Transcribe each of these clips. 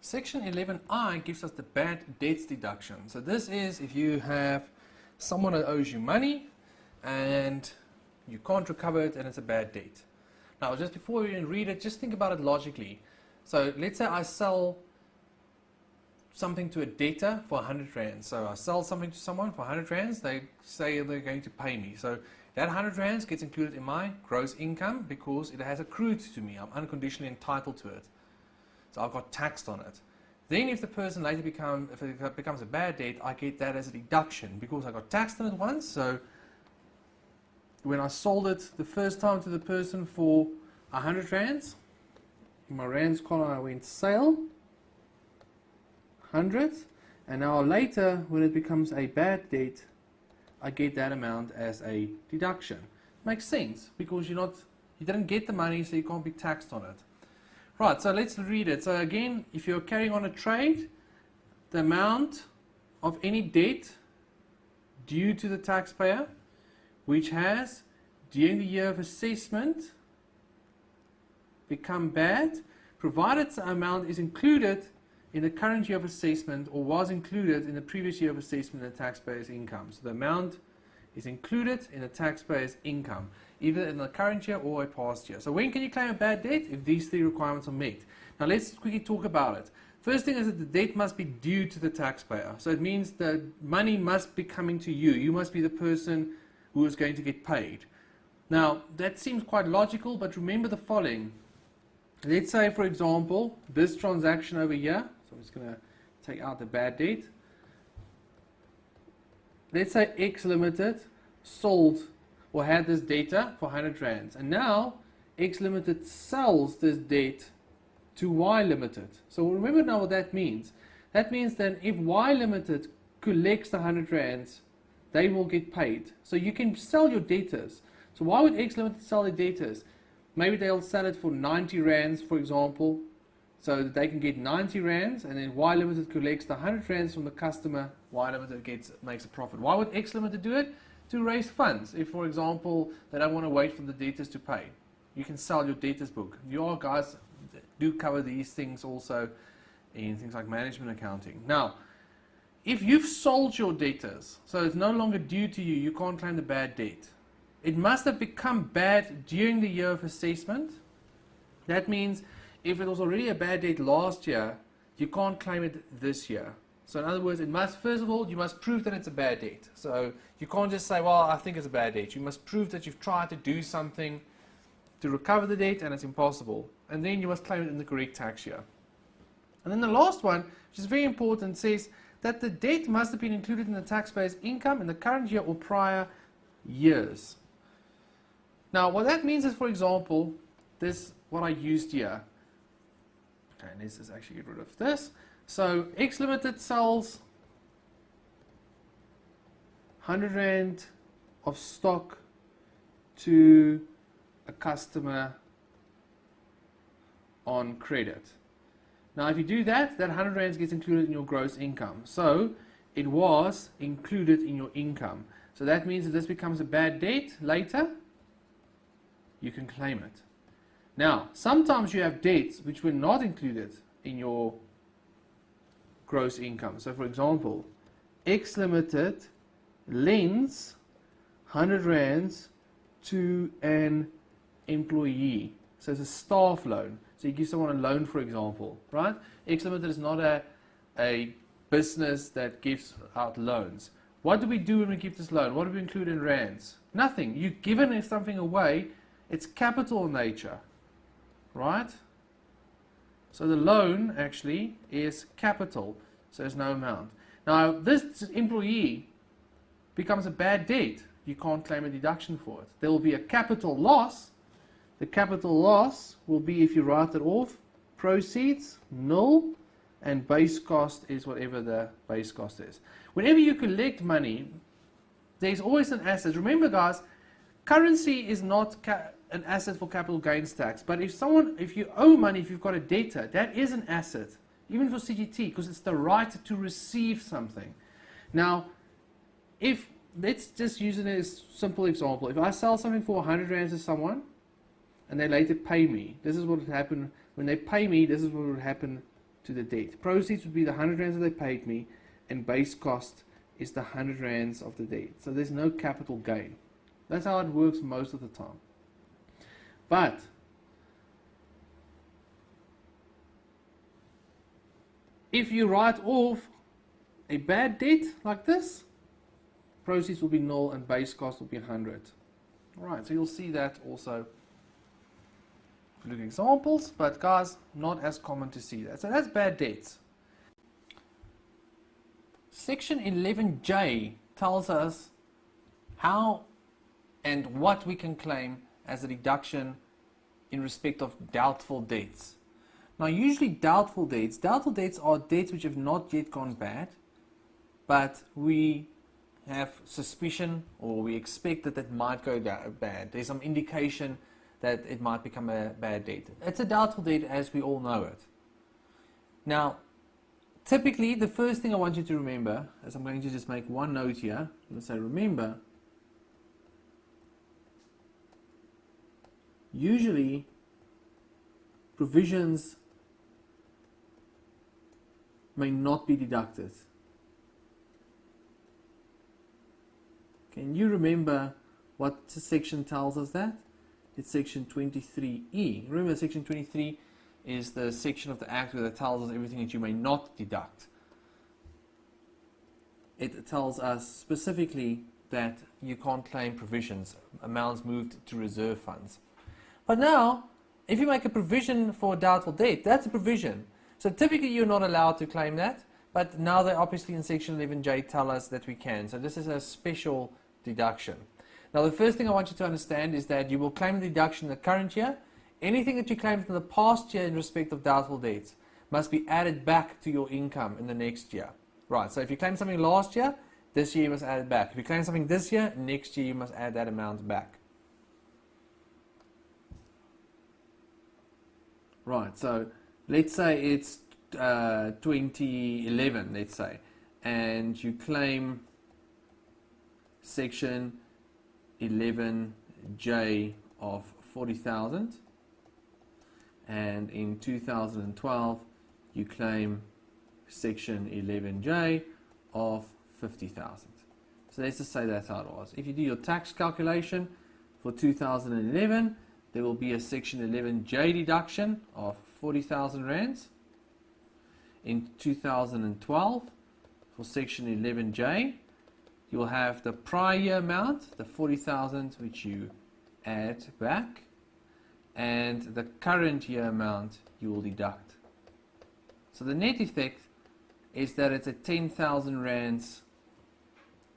Section 11I gives us the bad debts deduction. So this is if you have someone that owes you money and you can't recover it and it's a bad debt. Now just before we even read it, just think about it logically. So let's say I sell something to a debtor for 100 Rand. So I sell something to someone for 100 Rands, they say they're going to pay me. So that 100 Rands gets included in my gross income because it has accrued to me. I'm unconditionally entitled to it. So I've got taxed on it. Then if the person later if it becomes a bad debt, I get that as a deduction because I got taxed on it once. So when I sold it the first time to the person for 100 Rands, in my Rands column I went sale, 100, and now later when it becomes a bad debt, I get that amount as a deduction. Makes sense because you didn't get the money, so you can't be taxed on it. Right, so let's read it. So again, if you're carrying on a trade, the amount of any debt due to the taxpayer, which has, during the year of assessment, become bad, provided the amount is included in the current year of assessment or was included in the previous year of assessment in the taxpayer's income. So the amount is included in the taxpayer's income, either in the current year or a past year. So when can you claim a bad debt? If these three requirements are met. Now let's quickly talk about it. First thing is that the debt must be due to the taxpayer. So it means the money must be coming to you. You must be the person who is going to get paid. Now that seems quite logical, but remember the following. Let's say, for example, this transaction over here. So I'm just going to take out the bad debt. Let's say X Limited sold or had this data for 100 Rands, and now X Limited sells this debt to Y Limited. So remember now what that means. That means then if Y Limited collects the 100 Rands, they will get paid. So you can sell your debtors. So why would X Limited sell their debtors? Maybe they'll sell it for 90 Rands, for example, so that they can get 90 Rands, and then Y Limited collects the 100 Rands from the customer. Y Limited makes a profit. Why would X Limited do it? To raise funds. If, for example, they don't want to wait for the debtors to pay, you can sell your debtors book. You guys do cover these things also in things like management accounting. Now, if you've sold your debtors, so it's no longer due to you, you can't claim the bad debt. It must have become bad during the year of assessment. That means if it was already a bad debt last year, you can't claim it this year. So in other words, it must, first of all, you must prove that it's a bad debt. So you can't just say, well, I think it's a bad debt. You must prove that you've tried to do something to recover the debt and it's impossible. And then you must claim it in the correct tax year. And then the last one, which is very important, says that the debt must have been included in the taxpayer's income in the current year or prior years. Now, what that means is, for example, this, what I used here. Okay, let's just actually get rid of this. So X Limited sells 100 Rand of stock to a customer on credit. Now if you do that, that 100 Rands gets included in your gross income. So it was included in your income. So that means that this becomes a bad debt later, you can claim it. Now, sometimes you have debts which were not included in your gross income. So for example, X Limited lends 100 Rands to an employee. So it's a staff loan. So you give someone a loan, for example, right? X Limited is not a business that gives out loans. What do we do when we give this loan? What do we include in Rands? Nothing. You've given something away. It's capital nature, right? So the loan actually is capital, so there's no amount. Now this employee becomes a bad debt. You can't claim a deduction for it. There will be a capital loss. The capital loss will be, if you write it off, proceeds, null, and base cost is whatever the base cost is. Whenever you collect money, there's always an asset. Remember guys, currency is not an asset for capital gains tax, but if you owe money, if you've got a debtor, that is an asset, even for CGT, because it's the right to receive something. Now, let's just use it as a simple example. If I sell something for 100 Rands to someone, and they later pay me, this is what would happen. When they pay me, this is what would happen to the debt. Proceeds would be the 100 rands that they paid me, and base cost is the 100 rands of the debt. So there's no capital gain. That's how it works most of the time. But if you write off a bad debt like this, proceeds will be null and base cost will be 100. Alright, so you'll see that also. Look at examples, but guys, not as common to see that. So that's bad debts. Section 11J tells us how and what we can claim as a deduction in respect of doubtful debts. Now, usually doubtful debts are debts which have not yet gone bad, but we have suspicion or we expect that it might go bad. There's some indication that it might become a bad debt. It's a doubtful debt as we all know it. Now, typically, the first thing I want you to remember, as I'm going to just make one note here, I'm going to say remember, usually provisions may not be deducted. Can you remember what the section tells us that? It's section 23E. Remember, section 23 is the section of the Act where it tells us everything that you may not deduct. It tells us specifically that you can't claim provisions, amounts moved to reserve funds. But now, if you make a provision for a doubtful debt, that's a provision. So typically you're not allowed to claim that, but now they obviously in section 11J tell us that we can. So this is a special deduction. Now the first thing I want you to understand is that you will claim the deduction in the current year. Anything that you claimed in the past year in respect of doubtful debts must be added back to your income in the next year. Right, so if you claim something last year, this year you must add it back. If you claim something this year, next year you must add that amount back. Right, so let's say it's 2011, let's say, and you claim section 11J of 40,000, and in 2012 you claim section 11J of 50,000. So let's just say that's how it was. If you do your tax calculation for 2011, there will be a section 11J deduction of 40,000 rands. In 2012, for section 11J, you will have the prior year amount, the 40,000, which you add back, and the current year amount you will deduct. So the net effect is that it's a 10,000 rands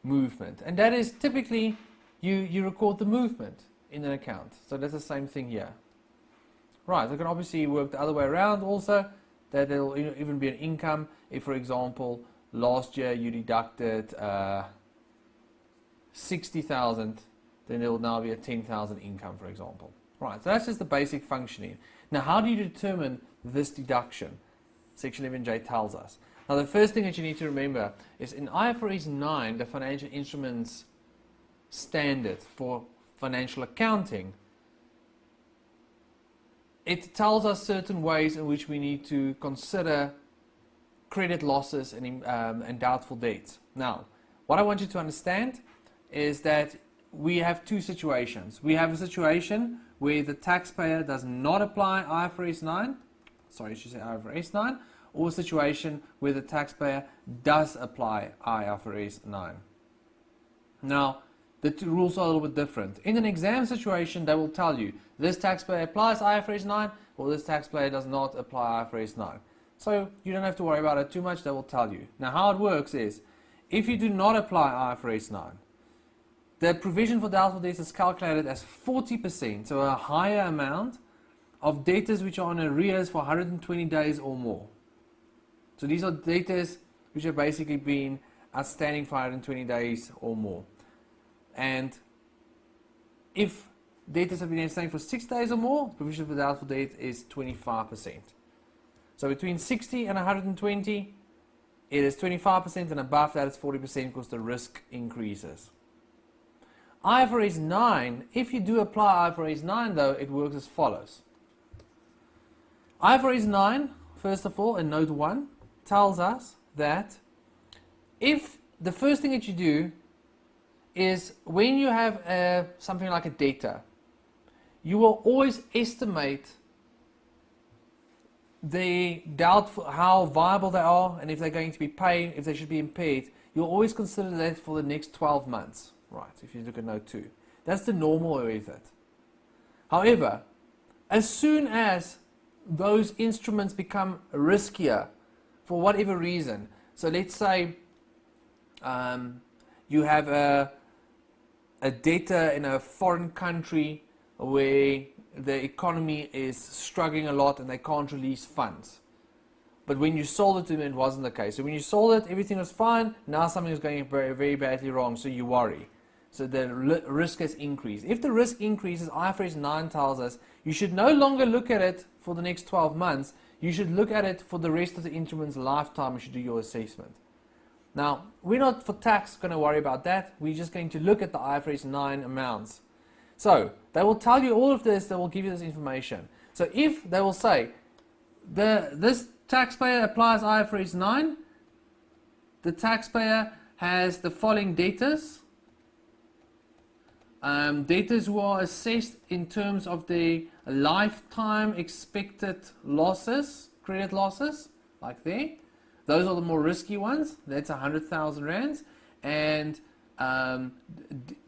movement, and that is typically you record the movement in an account. So that's the same thing here. Right, so it can obviously work the other way around also, that there will even be an income if, for example, last year you deducted 60,000, then there will now be a 10,000 income, for example. Right, so that's just the basic functioning. Now, how do you determine this deduction? Section 11J tells us. Now, the first thing that you need to remember is in IFRS 9, the financial instruments standard for financial accounting, it tells us certain ways in which we need to consider credit losses and doubtful debts. Now, what I want you to understand is that we have two situations. We have a situation where the taxpayer does not apply IFRS 9, sorry, I should say IFRS 9, or a situation where the taxpayer does apply IFRS 9. Now, the two rules are a little bit different. In an exam situation, they will tell you this taxpayer applies IFRS 9 or this taxpayer does not apply IFRS 9. So you don't have to worry about it too much, they will tell you. Now, how it works is, if you do not apply IFRS 9, the provision for doubtful debts is calculated as 40%, so a higher amount of debtors which are on arrears for 120 days or more. So these are debtors which have basically been outstanding for 120 days or more. And if debtors have been outstanding for 6 days or more, the provision for doubtful debt is 25%. So between 60 and 120, it is 25%, and above that it's 40% because the risk increases. IFRS 9, if you do apply IFRS 9 though, it works as follows. IFRS 9 first of all, in note 1, tells us that if the first thing that you do is when you have something like a debtor, you will always estimate the doubtful, how viable they are, and if they're going to be paid, if they should be impaired. You'll always consider that for the next 12 months, right? If you look at note 2, that's the normal method. However, as soon as those instruments become riskier for whatever reason, so let's say you have a debtor in a foreign country where the economy is struggling a lot and they can't release funds. But when you sold it to them, it wasn't the case. So when you sold it, everything was fine. Now something is going very, very badly wrong, so you worry. So the risk has increased. If the risk increases, IFRS 9 tells us you should no longer look at it for the next 12 months. You should look at it for the rest of the instrument's lifetime. You should do your assessment. Now, we're not for tax going to worry about that. We're just going to look at the IFRS 9 amounts. So they will tell you all of this. They will give you this information. So if they will say this taxpayer applies IFRS 9, the taxpayer has the following debtors. Debtors who are assessed in terms of the lifetime expected losses, credit losses, like there. Those are the more risky ones. That's 100,000 rands. And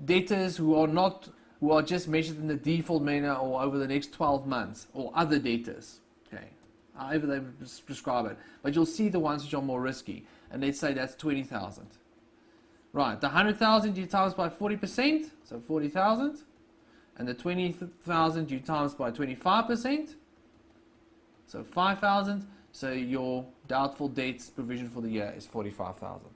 debtors who are just measured in the default manner or over the next 12 months, or other debtors. Okay, however they prescribe it. But you'll see the ones which are more risky. And let's say that's 20,000. Right, the 100,000 you times by 40%, so 40,000. And the 20,000 you times by 25%, so 5,000. So your doubtful debts provision for the year is 45,000.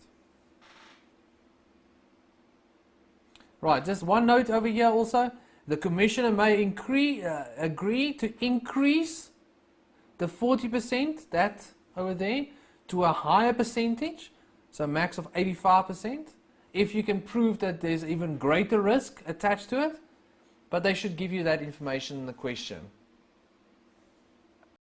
Right, just one note over here also. The Commissioner may agree to increase the 40%, that over there, to a higher percentage, so a max of 85%, if you can prove that there's even greater risk attached to it. But they should give you that information in the question.